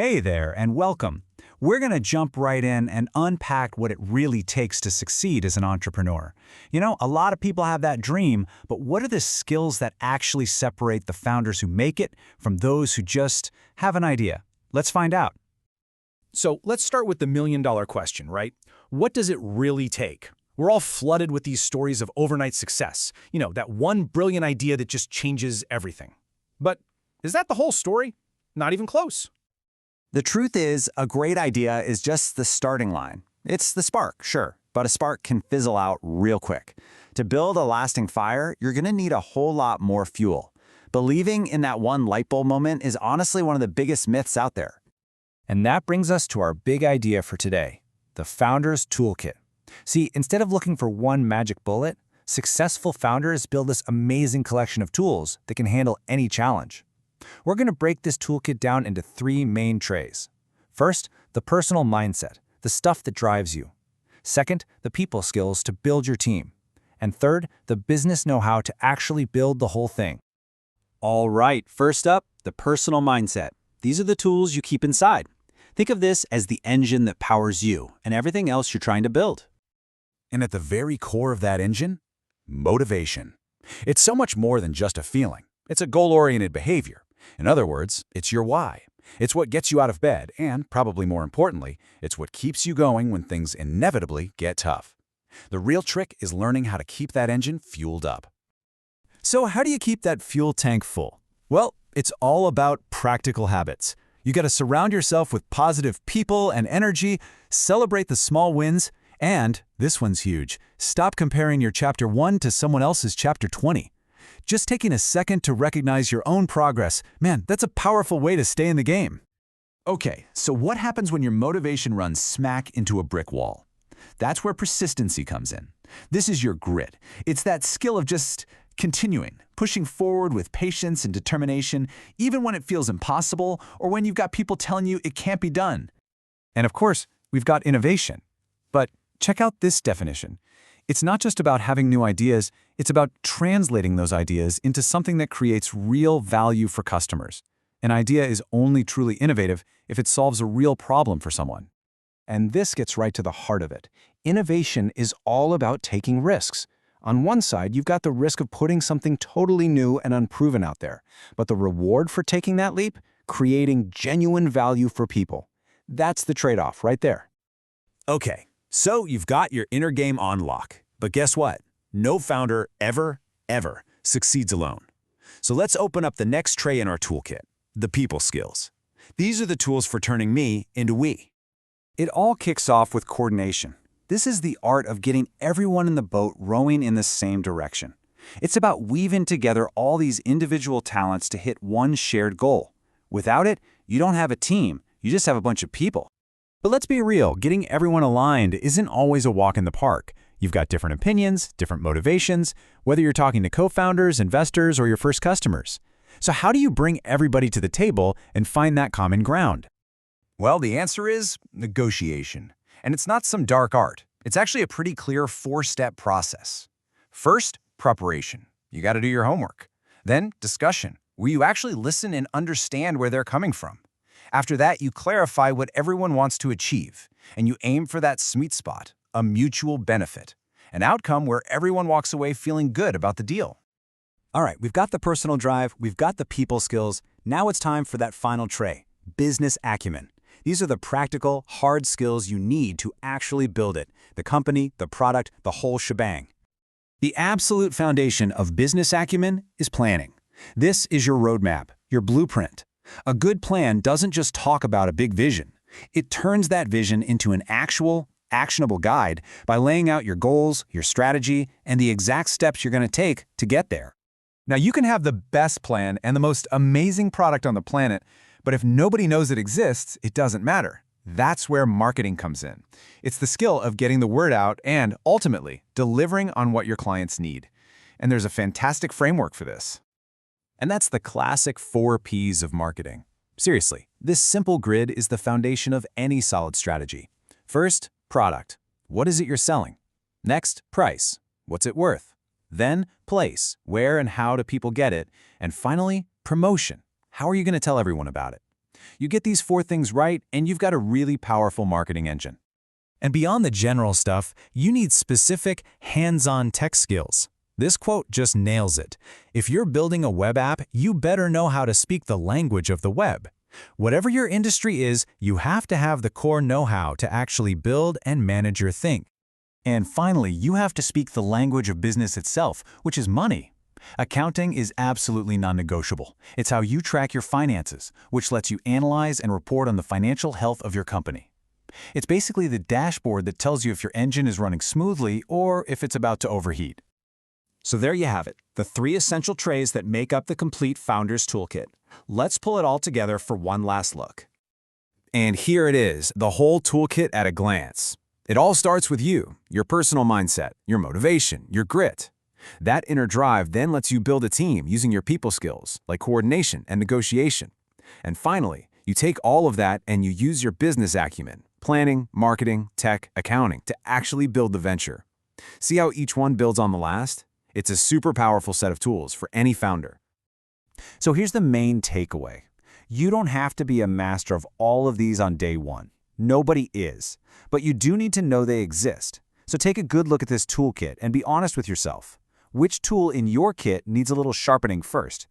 Hey there, and welcome. We're going to jump right in and unpack what it really takes to succeed as an entrepreneur. A lot of people have that dream, but what are the skills that actually separate the founders who make it from those who just have an idea? Let's find out. So let's start with the million-dollar question, right? What does it really take? We're all flooded with these stories of overnight success. That one brilliant idea that just changes everything. But is that the whole story? Not even close. The truth is, a great idea is just the starting line. It's the spark, sure, but a spark can fizzle out real quick. To build a lasting fire, you're going to need a whole lot more fuel. Believing in that one light bulb moment is honestly one of the biggest myths out there. And that brings us to our big idea for today, the Founder's Toolkit. See, instead of looking for one magic bullet, successful founders build this amazing collection of tools that can handle any challenge. We're going to break this toolkit down into three main trays. First, the personal mindset, the stuff that drives you. Second, the people skills to build your team. And third, the business know-how to actually build the whole thing. All right, first up, the personal mindset. These are the tools you keep inside. Think of this as the engine that powers you and everything else you're trying to build. And at the very core of that engine, motivation. It's so much more than just a feeling. It's a goal-oriented behavior. In other words, it's your why. It's what gets you out of bed, and probably more importantly, it's what keeps you going when things inevitably get tough. The real trick is learning how to keep that engine fueled up. So how do you keep that fuel tank full? Well, it's all about practical habits. You got to surround yourself with positive people and energy, celebrate the small wins, and, this one's huge, stop comparing your Chapter 1 to someone else's Chapter 20. Just taking a second to recognize your own progress, man, that's a powerful way to stay in the game. Okay, so what happens when your motivation runs smack into a brick wall? That's where persistency comes in. This is your grit. It's that skill of just continuing, pushing forward with patience and determination, even when it feels impossible or when you've got people telling you it can't be done. And of course, we've got innovation. But check out this definition. It's not just about having new ideas, it's about translating those ideas into something that creates real value for customers. An idea is only truly innovative if it solves a real problem for someone. And this gets right to the heart of it. Innovation is all about taking risks. On one side, you've got the risk of putting something totally new and unproven out there. But the reward for taking that leap? Creating genuine value for people. That's the trade-off right there. Okay, so you've got your inner game on lock. But guess what? No founder ever succeeds alone. So let's open up the next tray in our toolkit, the people skills. These are the tools for turning me into we. It all kicks off with coordination. This is the art of getting everyone in the boat rowing in the same direction. It's about weaving together all these individual talents to hit one shared goal. Without it, you don't have a team, you just have a bunch of people. But let's be real, getting everyone aligned isn't always a walk in the park. You've got different opinions, different motivations, whether you're talking to co-founders, investors, or your first customers. So how do you bring everybody to the table and find that common ground? Well, the answer is negotiation. And it's not some dark art. It's actually a pretty clear four-step process. First, preparation. You got to do your homework. Then, discussion, where you actually listen and understand where they're coming from. After that, you clarify what everyone wants to achieve, and you aim for that sweet spot, a mutual benefit, an outcome where everyone walks away feeling good about the deal. All right, we've got the personal drive, we've got the people skills. Now it's time for that final tray, business acumen. These are the practical, hard skills you need to actually build it, the company, the product, the whole shebang. The absolute foundation of business acumen is planning. This is your roadmap, your blueprint. A good plan doesn't just talk about a big vision. It turns that vision into an actual, actionable guide by laying out your goals, your strategy, and the exact steps you're going to take to get there. Now, you can have the best plan and the most amazing product on the planet, but if nobody knows it exists, it doesn't matter. That's where marketing comes in. It's the skill of getting the word out and, ultimately, delivering on what your clients need. And there's a fantastic framework for this. And that's the classic 4 Ps of marketing. Seriously, this simple grid is the foundation of any solid strategy. First, product. What is it you're selling? Next, price. What's it worth? Then, place. Where and how do people get it? And finally, promotion. How are you going to tell everyone about it? You get these 4 things right, and you've got a really powerful marketing engine. And beyond the general stuff, you need specific, hands-on tech skills. This quote just nails it. If you're building a web app, you better know how to speak the language of the web. Whatever your industry is, you have to have the core know-how to actually build and manage your thing. And finally, you have to speak the language of business itself, which is money. Accounting is absolutely non-negotiable. It's how you track your finances, which lets you analyze and report on the financial health of your company. It's basically the dashboard that tells you if your engine is running smoothly or if it's about to overheat. So there you have it, the 3 essential trays that make up the complete Founder's Toolkit. Let's pull it all together for one last look. And here it is, the whole toolkit at a glance. It all starts with you, your personal mindset, your motivation, your grit. That inner drive then lets you build a team using your people skills, like coordination and negotiation. And finally, you take all of that and you use your business acumen, planning, marketing, tech, accounting, to actually build the venture. See how each one builds on the last? It's a super powerful set of tools for any founder. So here's the main takeaway. You don't have to be a master of all of these on day one. Nobody is. But you do need to know they exist. So take a good look at this toolkit and be honest with yourself. Which tool in your kit needs a little sharpening first?